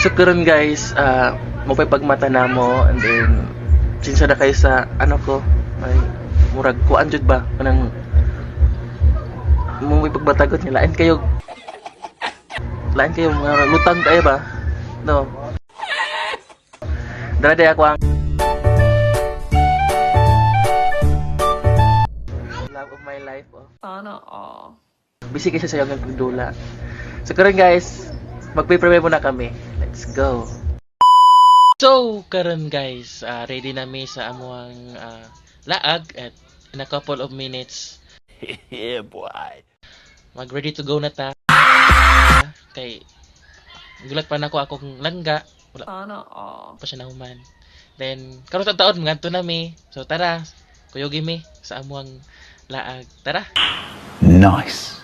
So karon guys, mapay pagmata na mo and then sinsa na kayo sa ano ko ay murag kuan jud ba kanang mo may pagbatagot niya lain kayo mga lutang kayo ba no dala ako ang love of my life Sana all. busy kasi sa yung dula. So karon guys, magpe-prepare muna kami. Let's go. So karon guys, ready na mi sa amuang laag at in a couple of minutes. Yeah, boy. Mag ready to go na ta. Kay gulat pa na akong langga. Wala Sana all. pa siya nahuman. Then karon sa taon ngadto na mi. So tara, kuyogi mi sa amuang laag. Tara. Nice.